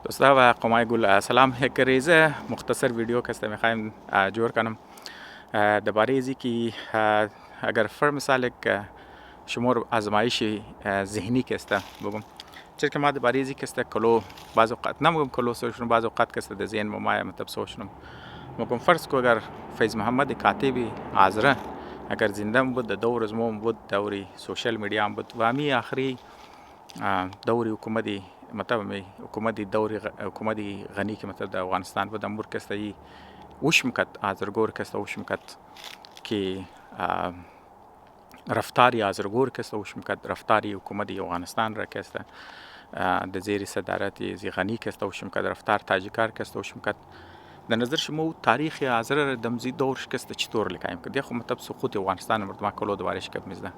دوستا و قمای گل سلام. یک ریزه مختصر ویدیو که است میخوایم جور کنم درباره ازی که اگر فر مثال یک شمار آزمایش ذهنی که است بگم چرا که ما درباره ازی که است کلو بعض اوقات نمیگم کلو سوچنم بعض اوقات که است در ذهن ما مطلب سوچنم مگم فرض کو اگر فیض محمد کاتبی عذره اگر زنده بود در دور از موم بود دوری سوشل میڈیا هم بود و همی آخری دوری حکومتی مطلب می حکومتی دوری حکومتی غنی که مطلب در افغانستان بود امور کسته وش میکرد آزرگور کسته وش میکرد که رفتاری آزرگور کسته وش میکرد رفتاری حکومتی افغانستان را کسته در زیر صدارت زی غنی کسته وش میکرد رفتار تاجیکار کسته وش میکرد در نظر شما تاریخ آزر دمزی دورش کسته چطور لکایم کرد خو مطلب سقوط افغانستان مردم کلو دوارش کب میزده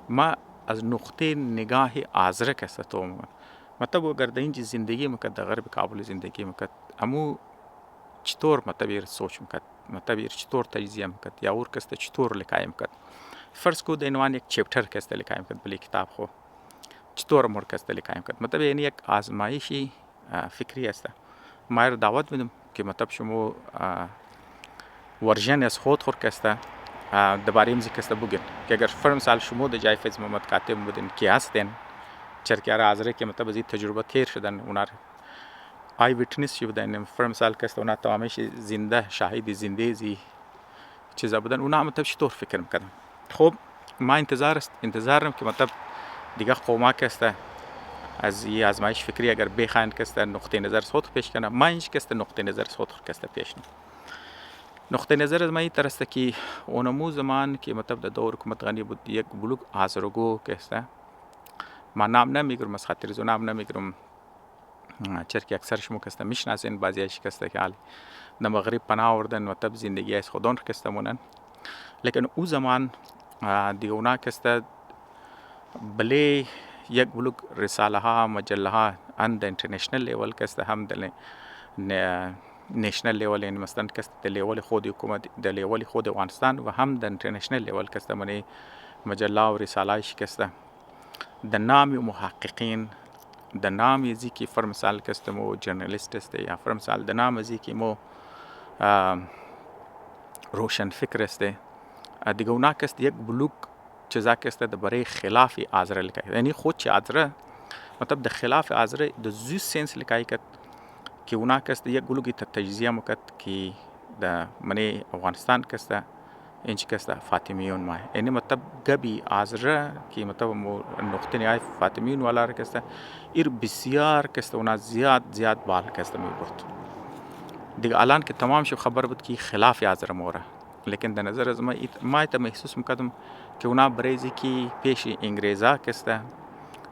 ما از نقطه نگاه آزره کسته تو مطلب اگر در اینجا زندگی میکرد در غرب کابل زندگی میکرد امو چطور مطلب ایر سوچ میکرد مطلب ایر چطور تجزیه میکرد یا اور کسته چطور لکای میکرد فرض کو در عنوان یک چپتر کسته لکای میکرد بلی کتاب خو چطور امور کسته لکای میکرد مطلب یعنی یک آزمایشی فکری است ما دعوت میدم که مطلب شما ورژن از خود کسته درباره امزی کسته بگین که اگر فرم سال شما در جای فیض محمد کاتب بودین کی هستین چرکیار حاضره که مطلب از این تجربه تیر شدن اونار آی ویتنس شی بودن فرم سال کسته اونا تمامش زنده شاهد زنده زی چیزا بودن اونا مطلب چطور فکر میکردن خب ما انتظارم که مطلب دیگه قوما کسته از این آزمایش فکری اگر بخواین کسته نقطه نظر خود پیش کنه ما اینج کسته نقطه نظر خود کسته پیش نم نقطه نظر از ما این ترسته که اونمو زمان که مطلب در دور حکومت غنی بود یک بلوک آزرگو کسته ما نام نمیگرم از خاطر زو نام نمیگرم چرا که اکثر شما کسته میشناسین بعضیش کسته که حالی در مغرب پناه آوردن مطلب زندگی از خودان کسته مونن لیکن او زمان دیگه اونا کسته بله یک بلوک رساله ها مجله ها اند انترنشنل لیول کسته هم دل نیشنل لیول یعنی مثلا کسته در لیول خود حکومت در لیول خود افغانستان و هم در انترنشنل لیول کسته منی مجله و رساله کسته در نام محققین در نام یزی که فرمسال کسته مو جرنالیست است یا فرمسال در نام یزی که مو روشن فکر است دیگه اونا کسته یک بلوک چیزا کسته در برای خلاف آزره لکای یعنی خود چه آزره مطلب در خلاف آزره در زیست سنس لکای کد که اونا کسته یک بلوکی تجزیه مکد که در منی افغانستان کسته اینچ کسته فاطمیون مای یعنی مطلب گبی آزره که مطلب نقطه نهای فاطمیون والا را کسته ایر بسیار کسته اونا زیاد بال کسته می برد دیگه الان که تمام شو خبر بود که خلاف آزره موره لیکن در نظر از ما ایتا محسوس میکردم که اونا بریزی که پیش انگریزا کسته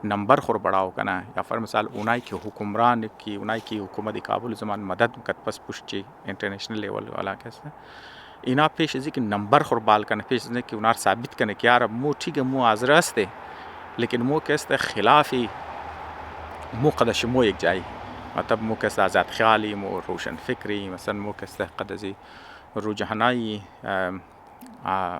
نمبر خور بڑاو کنه یا فرمثال اونایی که حکمران که اونایی که حکومت کابل زمان مدد میکرد پس پشت انترنشنل لیول والا کسته اینا پیش ازی که نمبر خور بال کنه پیش ازی که اونا ثابت کنه که یار مو ٹھیک مو حاضر هسته لیکن مو کسته خلافی مو قدش مو یک جایی مطلب مو کسته آزاد خیالی مو روشن فکری مثلا مو کسته قدزی رجحانای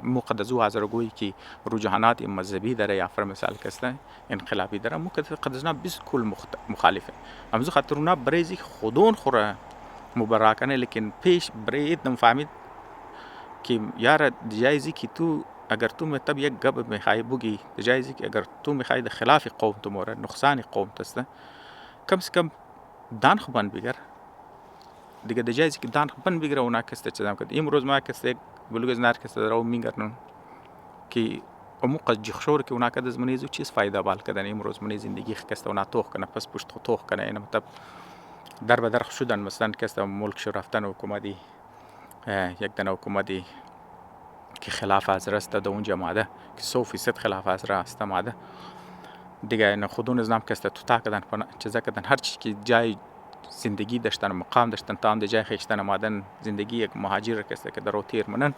مو قدزو آزرگویی که رجحانات مذهبی داره یا فرمثال کسته انقلابی داره مو قدزنا بالکل مخالفه امزو خاطر اونا بریزی خودون خوره مبرکانه لیکن پیش برید دم فهمید که یار جایزی که تو اگر تو مطلب یک گب میخوای بگی جایزی که اگر تو میخوای د خلاف قوم تو موره نقصان قوم تسته کم سے کم دان خوبان بگر دیگه د جایزی که دان خوبان بگیره اونا کسته چیزام کرد امروز ما کسته بلوگ از نار کسته درو میگرنن که امو قد جخشور که اونا کد از منی زو چیز فایده بال کدن امروز منی زندگی کسته اونا توخ کنه پس پشت توخ کنه اینا مطلب در به در شدن مثلا کسته ملک شو رفتن حکومتی یک دن حکومتی که خلاف از است در اونجا ماده که 100% خلاف از است ماده دیگه اینا خودون از نام کسته تو تا کدن چیزا کدن هر چی که جای زندگی داشتن مقام داشتن تا هم در جای خیشتن مادن زندگی یک مهاجر کسته که در تیر منن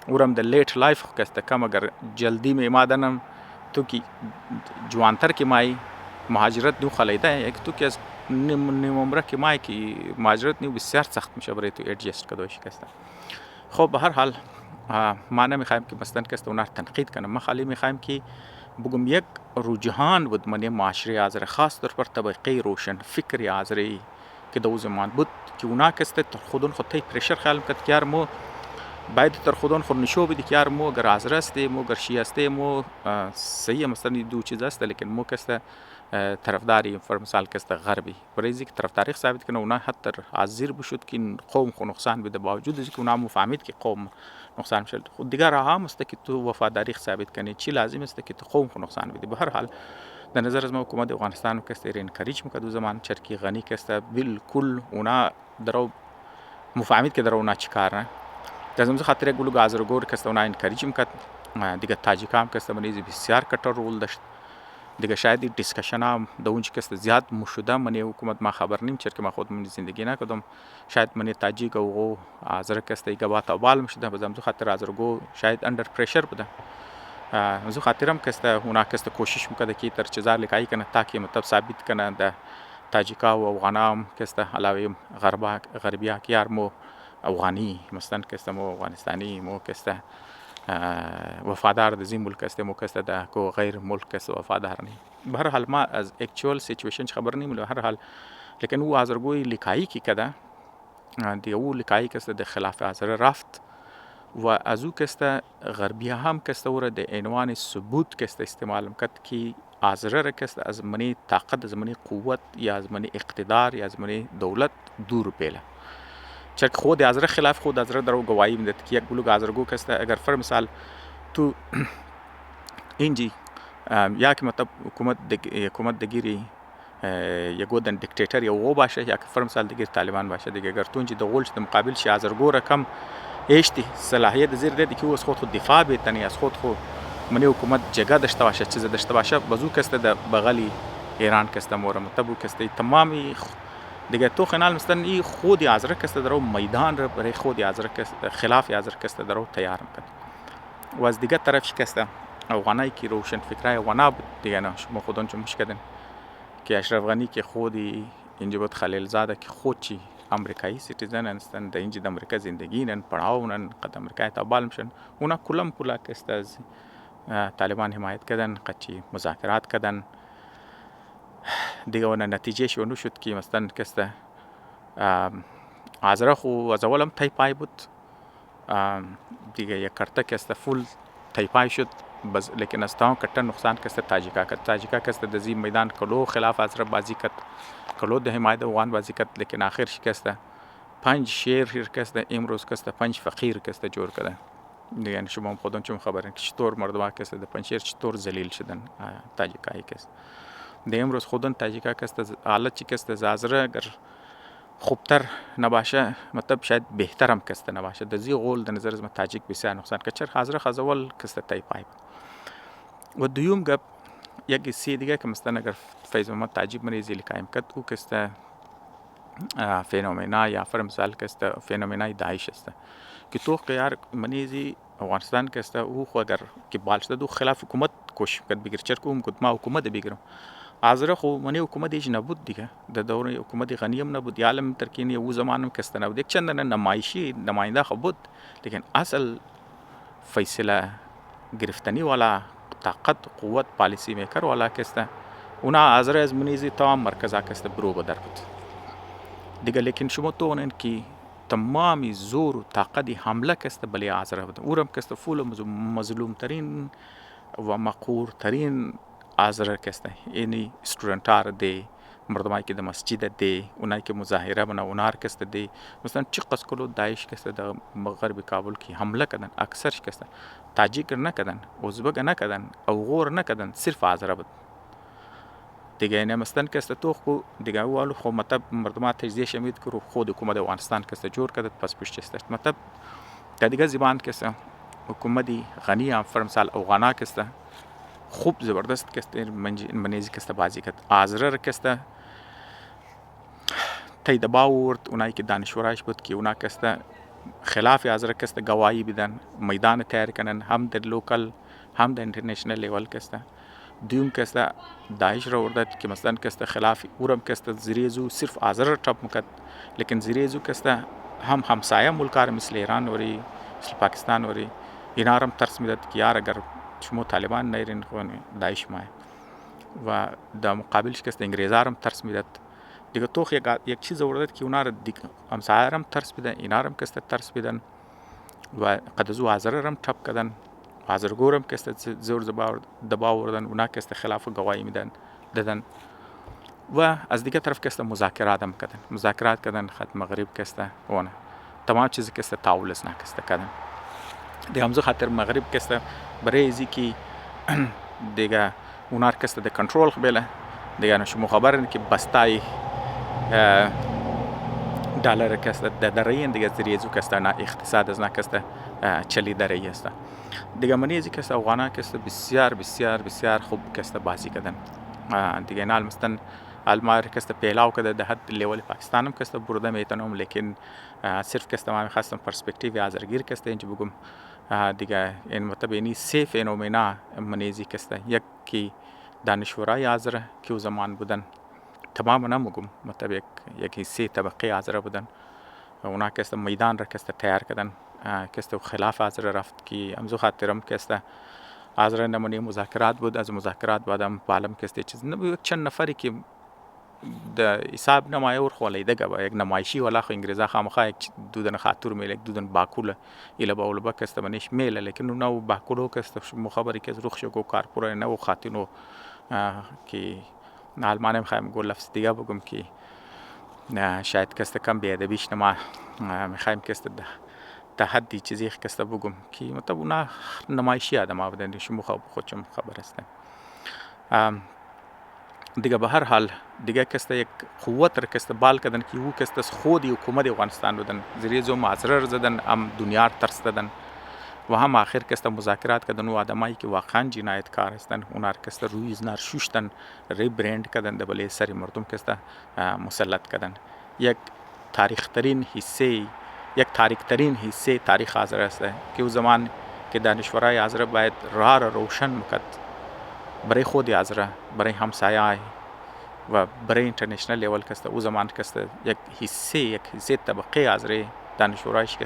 اورم در لیت لایف کسته کم اگر جلدی می مادنم تو کی جوانتر که مای مهاجرت دو خلیده یک تو که از نیم عمره که مای که مهاجرت نیو بسیار سخت میشه برای تو ادجست کدوش کسته خب به هر حال ما نمیخوایم که مثلا کسته اونا تنقید کنم ما خالی میخوایم که بگم یک رجحان بود من معاشره آزره خاص طور پر طبقه روشن فکری آزره که دو زمان بود که اونا کسته ترخودون خود تای پرشر خیال میکرد که یار مو باید ترخودون خود نشو بدی که یار مو اگر عذر استه مو اگر شیعه استه مو صحیح مثلا دو چیز است لیکن مو کسته طرفداری فر مثال کسته غربی برای اینکه طرفداری ثابت کنه اونا حتی حاضر بشد که قوم خو نقصان بده باوجود اینکه اونا مفهمید که قوم نقصان شد خود دیگر راه هم است که تو وفاداری ثابت کنی چی لازم است که تو قوم خو نقصان بده به هر حال در نظر از ما حکومت افغانستان کسته انکریج میکرد و زمان چرکی غنی کسته بالکل اونا درو مفهمید که درو اونا چیکار نه لازم خاطر یک بلوگ آزرگور کسته اونا انکریج میکرد دیگه تاجیکام کسته منیزی بسیار کتر رول داشت دیگه شاید دیسکشن هم در اونجا که زیاد مشوده منی حکومت ما خبر نیم چرا که ما خود من زندگی نکردم شاید منی تاجیک و آذر کسته ایگه با تابال مشده بزم زو خاطر آذرگو شاید اندر پرشر بوده زو خاطرم کسته اونا کسته کوشش میکرده که تر چیزا لکایی کنه تاکي مطلب ثابت کنه ده تاجیکا و افغانام کسته علاوه غربیا که مو افغانی مثلا کسته مو افغانستانی مو کسته وفادار د زین ملک است مو کسته ده کو غیر ملک است وفادار نی به هر حال ما از اکچوال سیچویشن خبر نیم به هر حال لیکن او آذرگوی لکایی کی کده دی او لکایی کسته د خلاف آذر رفت و از او کسته غربی هم کسته ور د عنوان ثبوت کسته استعمال کرد کی آذر کسته از منی طاقت از منی قوت یا از منی اقتدار یا از منی دولت دور بیله چرا خود آذر خلاف خود آذر درو گواهی میده که یک بلوگ آذرگو کسته اگر فر مثال تو اینجی یا که مطلب حکومت دگیری یا گودن دیکتاتور یا او باشه یا که فر مثال دگیر طالبان باشه دیگه اگر تو اینجی دغولش د مقابل شي آذرگو رقم ایشتی صلاحیت زیر ده که از خود دفاع بتنی از خود منی حکومت جگه داشته باشه چیز داشته باشه بازو کسته د بغلی ایران کسته مور مطلب کسته تمامی دیگه تو خنال مثلا ای خود آذر کسته درو میدان رو برای خود آذر کسته خلاف آذر کسته درو تیار میکرد و از دیگه طرف کسته افغانایی که روشن فکرای افغانا بود دیگه نه شما خودون چون مش کردن که اشرف غنی که خودی اینجا بود خلیل زاده که خود چی امریکایی سیتیزن هستند در اینجا د امریکا زندگی نن پړاو قد امریکای ته بال مشن اونا کلا کسته از طالبان حمایت کردن قچی مذاکرات کردن دیگه اون نتیجه شو شد که مثلا کسته آذر خو از اولم تایپای بود دیگه یک کرته کسته فول تایپای شد بس لیکن از تمام کٹر نقصان کسته تاجیکا کسته د زی میدان کلو خلاف آذر بازی کت کلو د حمایت افغان بازی کت لیکن آخر شکسته 5 شیر کسته امروز کسته 5 فقیر کسته جور کرده دیگه شما خودتون چون خبرین که چطور مردم کسته د 5 شیر چطور ذلیل شدن تاجیکایی کسته د امروز خودن تاجیکا کسته حالت چی کسته آذر اگر خوبتر نباشه مطلب شاید بهترم کسته نباشه د زی غول د نظر از تاجیک بسیار نقصان که چر حاضر خزول کسته تایپای و دویم گپ یک سی دیگه که مثلا اگر فیض محمد تاجیب مریضی لکایم کد او کسته فنومنا یا فر مثال کسته فنومنای داعش است که تو قیار منیزی افغانستان کسته او خو اگر که بالشته دو خلاف حکومت کوشش کرد بگیر چرکوم کد ما حکومت بگیرم آذر خو منی حکومت ایج نبود دیگه در دور حکومت غنیم نبود یالم ترکینی او زمانم کسته نبود یک چند نمایشی نماینده خو بود لیکن اصل فیصله گرفتنی والا طاقت قوت پالیسی میکر والا کسته اونا آذر از منیزی تمام مرکزا کسته برو بدر بود دیگه لیکن شما تو اونن که تمامی زور و طاقت حمله کسته بلی آذر بود اورم کسته فول مظلوم ترین و مقهور ترین آذر کسته یعنی استودنتار دی مردمایی که د مسجد دی اونایی که مظاهره بنا اونار کسته دی مثلا چی قص کلو داعش کسته د غرب کابل کی حمله کردن اکثر کسته تاجیک نکردن ازبک نکردن اوغور نکردن صرف آذر بود دیگه نه مثلا کسته تو خو دیگه اولو خو مطلب مردم تجزیه شمید که رو خود حکومت افغانستان کسته جور کرد پس پشت است مطلب دیگه زبان کسته حکومت غنی هم فرمسال افغانا کسته خوب زبردست کسته منیزی کسته بازی کرد آذر کسته تای دباورد اونایی که دانشورایش بود که اونا کسته خلاف آذر کسته گواهی بدن میدان تیار کنن هم در لوکل هم در انترنشنل لیول کسته دوم کسته داعش را وردد که مثلا کسته خلاف اورم کسته زریزو صرف آذر ټاپ مکد لیکن زریزو کسته هم همسایه ملکار مثل ایران وری مثل پاکستان وری اینارم ترس میداد که یار اگر شما طالبان نیرین خونی داعش مای و در مقابلش کسته انگریزارم ترس میداد دیگه توخ یک چیز آورده که اونا رو دیگه همسایه‌ام ترس بدن، اینا رو که ترس بدن و قد از او حاضر رم چپ کردن، حاضرگورم که زور دبا آوردن، اونا که خلاف گواهی میدن دادن و از دیگه طرف که مذاکرات کردن خط مغرب که اونه تمام چیزی که تعاولس نکسته کردن دیگه همزو خاطر مغرب که برای ازی که دیگه اونا که ده کنترل بله دیگه نشو مخابرن که بستای دلار که در این دیگه زریزو که نه اقتصاد از نه که چلی دره است دیگه منی ازی که افغانا که بسیار بسیار بسیار خوب که بازی کردن دیگه نال مثلا المار که پیلاو کرده ده حد لیول پاکستان هم که برده میتونم لیکن صرف که ما میخواستم پرسپکتیو آذرگیر که اینجا بگم دیگه این مطلب اینی سه فنومنا منیزی که یکی دانشورای آذر که او زمان بودن تماما نمیگم مطلب یک حصه طبقه آذر بودن اونا که میدان را که تیار کردن که خلاف آذر رفت که امزو خاطرم که آذر نمونه مذاکرات بود از مذاکرات بعدم بالم که چیز چند نفری که د حساب نمایه ور خولای دگه با یک نمایشی ولا خو انگریزا خامخا یک دودن خاطر میل یک دودن باکول ایله باول با کست منش میل لیکن نو باکولو کست مخابری که روخ شو کارپور نو خاطینو که آلمان میخوایم گل لفظ دیگه بگم که شاید کست کم بیادبیش نما میخوایم کست تا حدی چیزی کست بگم که مطلب اونا نمایشی آدم ها بودن شما خودشم خبر هستن دیگه به هر حال دیگه که یک قوت را که بال کردن که او که خودی حکومت افغانستان بودن زریزو معذره زدن هم دنیا ترس دادن و هم آخر که مذاکرات کردن و آدمایی که واقعا جنایتکار هستن اونا که روی زنار شوشتن ری برند کردن ده بله سری مردم که مسلط کردن یک تاریخ ترین حصه تاریخ آذر است که او زمان که دانشورای آذر باید راه را روشن میکرد برای خود آذر برای همسایه و برای اینترنشنال لیول که او زمان که یک حصه طبقه آذر دانشورایش که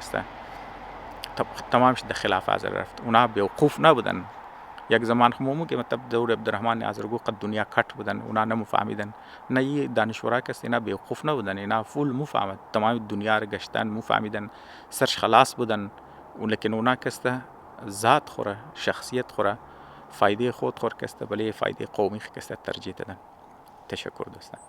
تمامش در خلاف آذر رفت اونا بیوقوف نبودن یک زمان خمومو که مطلب دور عبدالرحمن آذرگو قد دنیا کٹ بودن اونا نمفهمیدن نه یه دانشورا کسی اینا بیوقوف نبودن اینا فول مفهمد تمام دنیا رو گشتن مفهمیدن سرش خلاص بودن لیکن اونا کسته ذات خوره شخصیت خوره فایده خود خور کسته بله فایده قومی کسته ترجیح دادن. تشکر دوستان.